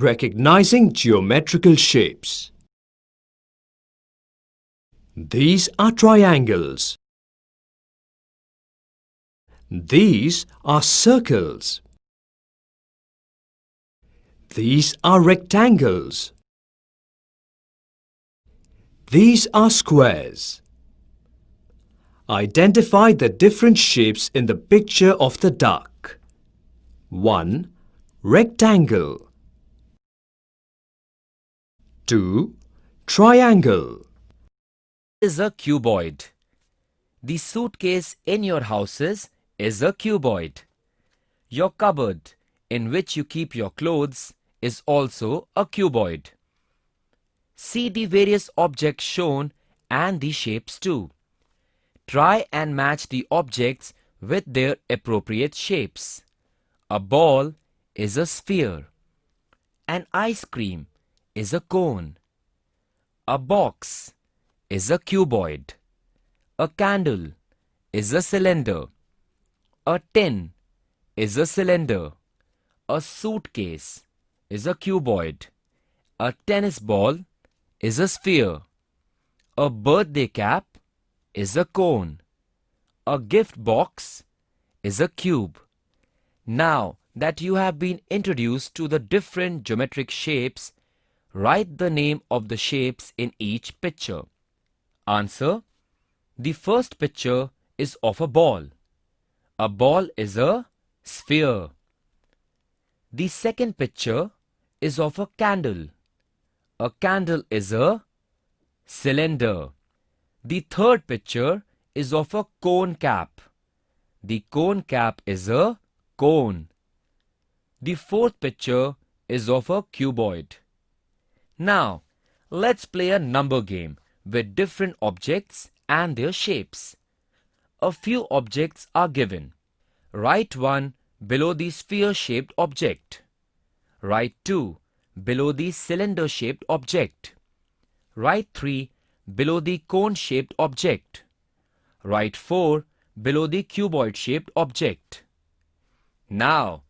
Recognizing geometrical shapes. These are triangles. These are circles. These are rectangles. These are squares. Identify the different shapes in the picture of the duck. 1. Rectangle. 2. Triangle. Is a cuboid. The suitcase in your houses is a cuboid. Your cupboard in which you keep your clothes is also a cuboid. See the various objects shown and the shapes too. Try and match the objects with their appropriate shapes. A ball is a sphere. An ice cream is a cone. A box is a cuboid. A candle is a cylinder. A tin is a cylinder. A suitcase is a cuboid. A tennis ball is a sphere. A birthday cap is a cone. A gift box is a cube. Now that you have been introduced to the different geometric shapes, write the name of the shapes in each picture. Answer. The first picture is of a ball. A ball is a sphere. The second picture is of a candle. A candle is a cylinder. The third picture is of a cone cap. The cone cap is a cone. The fourth picture is of a cuboid. Now, let's play a number game with different objects and their shapes. A few objects are given. Write 1 below the sphere-shaped object. Write 2 below the cylinder-shaped object. Write 3 below the cone-shaped object. Write 4 below the cuboid-shaped object. Now,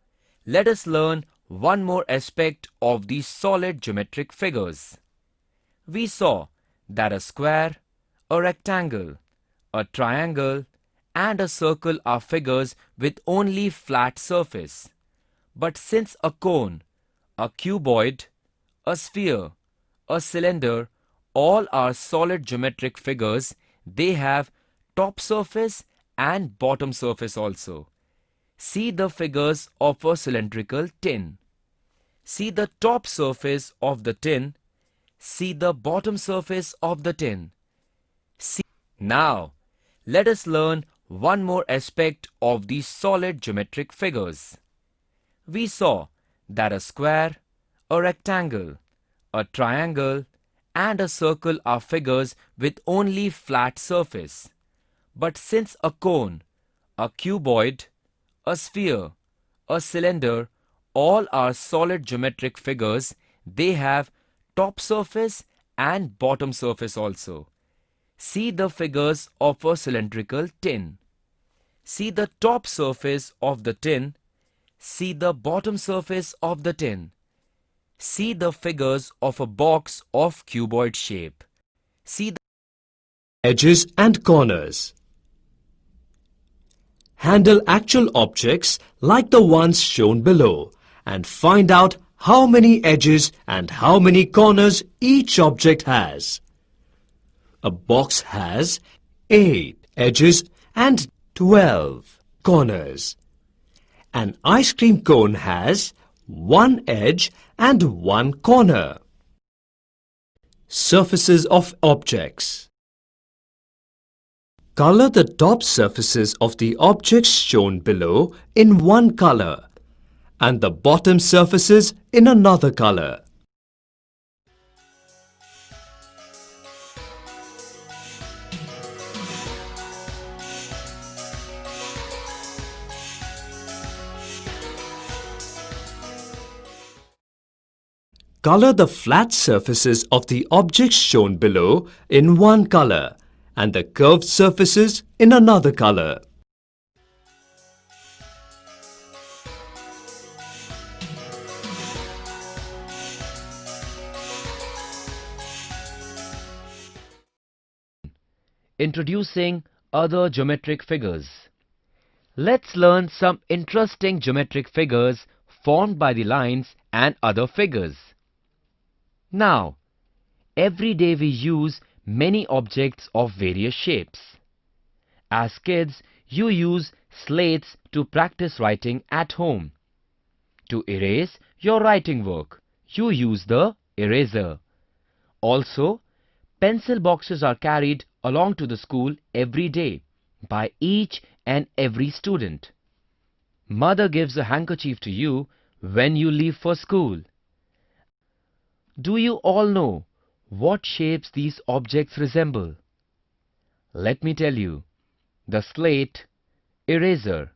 let us learn one more aspect of these solid geometric figures. We saw that a square, a rectangle, a triangle, and a circle are figures with only flat surface. But since a cone, a cuboid, a sphere, a cylinder, all are solid geometric figures, they have top surface and bottom surface also. See the figures of a cylindrical tin. See the top surface of the tin. See the bottom surface of the tin. Now, let us learn one more aspect of these solid geometric figures. We saw that a square, a rectangle, a triangle, and a circle are figures with only flat surface. But since a cone, a cuboid, a sphere, a cylinder, all are solid geometric figures, they have top surface and bottom surface also. See the figures of a cylindrical tin. See the top surface of the tin. See the bottom surface of the tin. See the figures of a box of cuboid shape. See the Edges and corners. Handle actual objects like the ones shown below and find out how many edges and how many corners each object has. A box has 8 edges and 12 corners. An ice cream cone has 1 edge and 1 corner. Surfaces of objects. Color the top surfaces of the objects shown below in one color and the bottom surfaces in another color. Color the flat surfaces of the objects shown below in one color and the curved surfaces in another color. introducing other geometric figures. Let's learn some interesting geometric figures formed by the lines and other figures. Now, every day we use many objects of various shapes. As kids, you use slates to practice writing at home. To erase your writing work, you use the eraser. Also, pencil boxes are carried along to the school every day by each and every student. Mother gives a handkerchief to you when you leave for school. Do you all know what shapes these objects resemble? Let me tell you. The slate, eraser,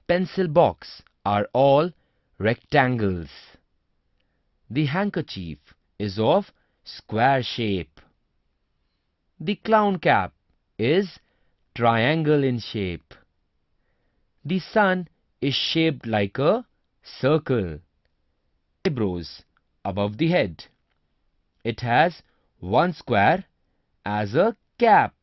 pencil box are all rectangles. The handkerchief is of square shape. The clown cap is triangle in shape. The sun is shaped like a circle. Eyebrows above the head. It has one square as a cap.